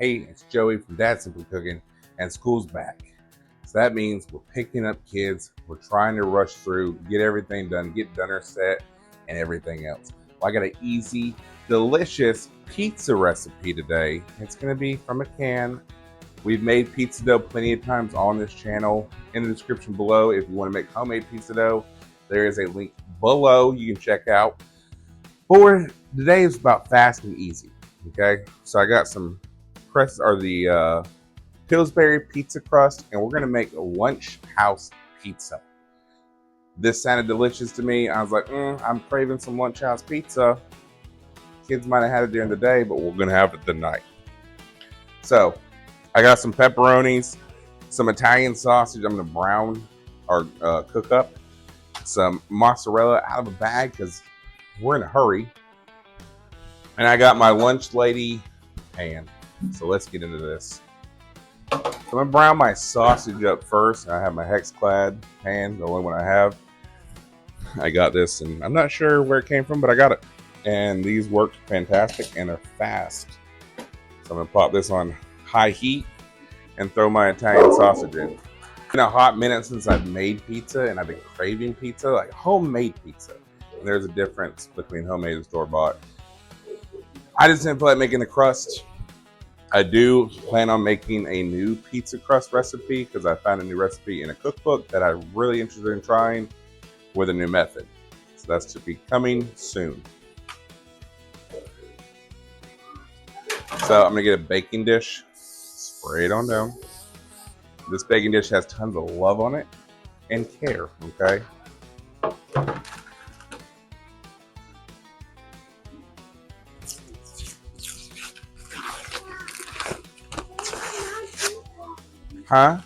Hey, it's Joey from Dad Simply Cooking, and school's back. So that means we're picking up kids, we're trying to rush through, get everything done, get dinner set, and everything else. Well, I got an easy, delicious pizza recipe today. It's going to be from a can. We've made pizza dough plenty of times on this channel. In the description below, if you want to make homemade pizza dough, there is a link below you can check out. But today is about fast and easy. Okay, so I got some crust, or the Pillsbury pizza crust, and we're gonna make a lunch house pizza. This sounded delicious to me. I was like, I'm craving some lunch house pizza. Kids might have had it during the day, but we're gonna have it tonight. So I got some pepperonis, some Italian sausage. I'm gonna brown or cook up some mozzarella out of a bag because we're in a hurry. And I got my lunch lady pan. So let's get into this. So I'm gonna brown my sausage up first. I have my Hex-Clad pan, the only one I have. I got this, and I'm not sure where it came from, but I got it. And these work fantastic and are fast. So I'm gonna pop this on high heat and throw my Italian sausage in. It's been a hot minute since I've made pizza, and I've been craving pizza, like homemade pizza. And there's a difference between homemade and store-bought. I just didn't feel like making the crust. I do plan on making a new pizza crust recipe because I found a new recipe in a cookbook that I'm really interested in trying with a new method. So that's to be coming soon. So I'm gonna get a baking dish, spray it on down. This baking dish has tons of love on it and care, okay? Huh?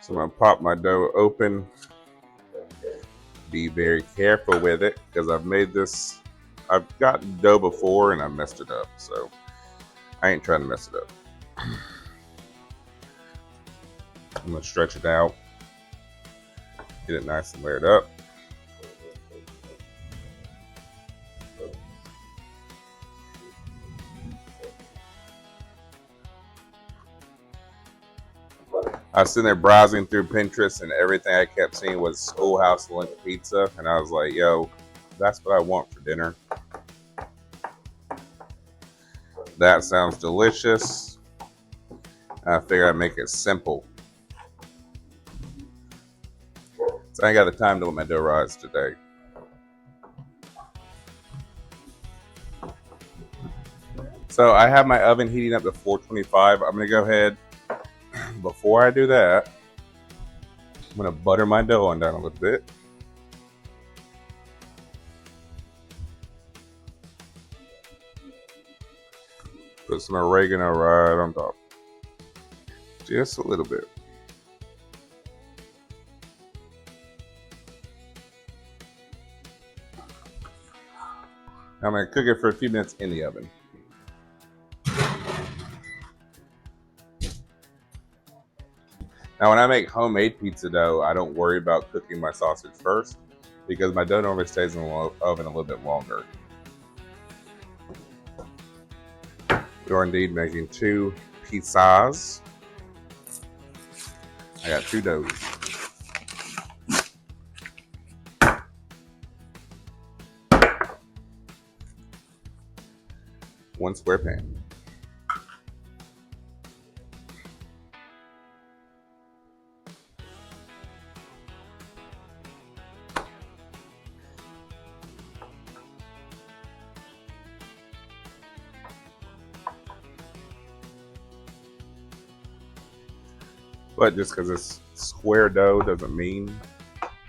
So I'm gonna pop my dough open. Be very careful with it because I've made this. I've gotten dough before and I messed it up, so I ain't trying to mess it up. I'm gonna stretch it out, get it nice and layered up. I was sitting there browsing through Pinterest, and everything I kept seeing was schoolhouse lunch pizza, and I was like, yo, that's what I want for dinner. That sounds delicious. I figured I'd make it simple. So I ain't got the time to let my dough rise today. So I have my oven heating up to 425. I'm gonna go ahead, before I do that, I'm gonna butter my dough on down a little bit. Put some oregano right on top. Just a little bit. I'm gonna cook it for a few minutes in the oven. Now, when I make homemade pizza dough, I don't worry about cooking my sausage first because my dough normally stays in the oven a little bit longer. We are indeed making two pizzas. I got two doughs. One square pan. But just because it's square dough doesn't mean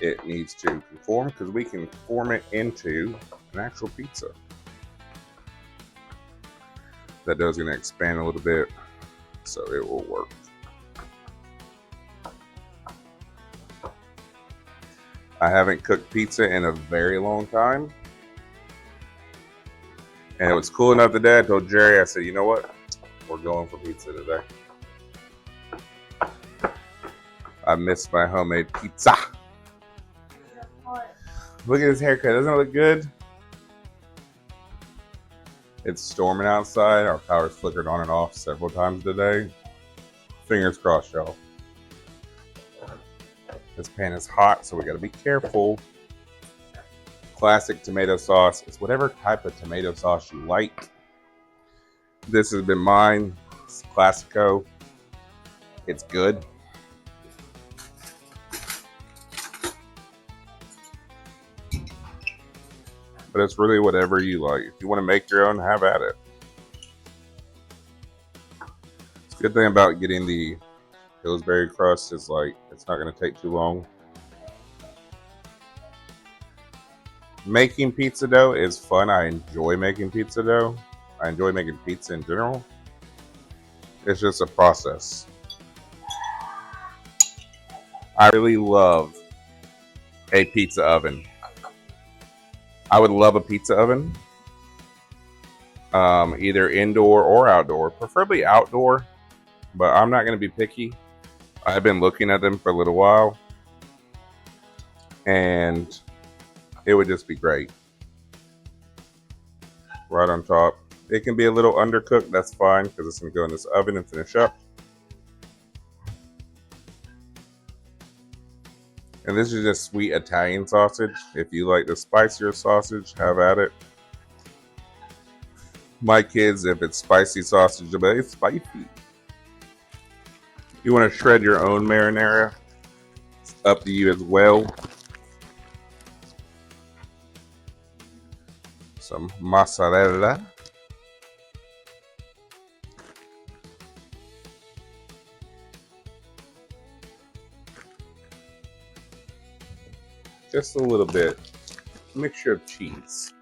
it needs to conform, because we can form it into an actual pizza. That dough is going to expand a little bit, so it will work. I haven't cooked pizza in a very long time. And it was cool enough today. I told Jerry, I said, you know what? We're going for pizza today. I miss my homemade pizza. Look at his haircut. Doesn't it look good? It's storming outside. Our power's flickered on and off several times today. Fingers crossed, y'all. This pan is hot, so we gotta be careful. Classic tomato sauce. It's whatever type of tomato sauce you like. This has been mine. It's Classico. It's good. But it's really whatever you like. If you want to make your own, have at it. It's a good thing about getting the Pillsbury crust is like it's not going to take too long. Making pizza dough is fun. I enjoy making pizza dough. I enjoy making pizza in general. It's just a process. I really love a pizza oven. I would love a pizza oven, either indoor or outdoor, preferably outdoor, but I'm not going to be picky. I've been looking at them for a little while, and it would just be great. Right on top. It can be a little undercooked, that's fine, because it's going to go in this oven and finish up. And this is just sweet Italian sausage. If you like the spicier sausage, have at it. My kids, if it's spicy sausage, but it's spicy. You want to shred your own marinara, it's up to you as well. Some mozzarella. Just a little bit. Mixture of cheese.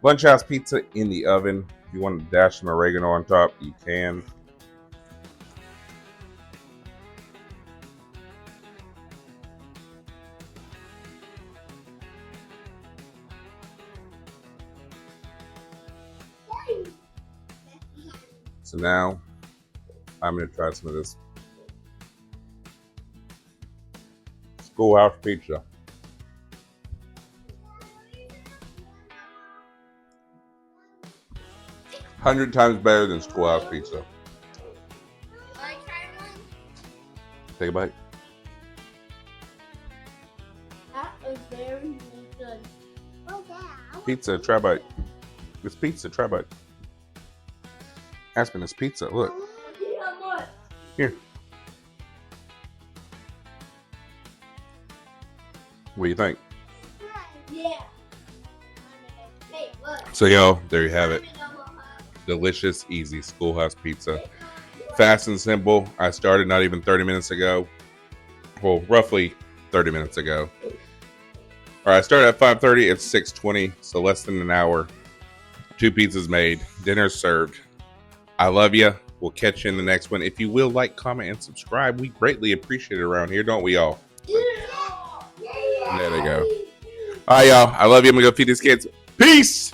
Lunchhouse pizza in the oven. If you want to dash some oregano on top, you can. So now I'm going to try some of this schoolhouse pizza. 100 times better than schoolhouse pizza. Take a bite. That is very good. Oh, yeah. Pizza, try bite. It's pizza, try bite. Aspen, it's pizza, look. Here. What do you think? Yeah. Hey, look. So y'all, there you have it. Delicious, easy schoolhouse pizza. Fast and simple. I started not even 30 minutes ago. Well, roughly 30 minutes ago. All right, I started at 5:30. It's 6:20, so less than an hour. 2 pizzas made. Dinner served. I love you. We'll catch you in the next one. If you will, like, comment, and subscribe. We greatly appreciate it around here, don't we all? Yeah. There they go. All right, y'all. I love you. I'm going to go feed these kids. Peace.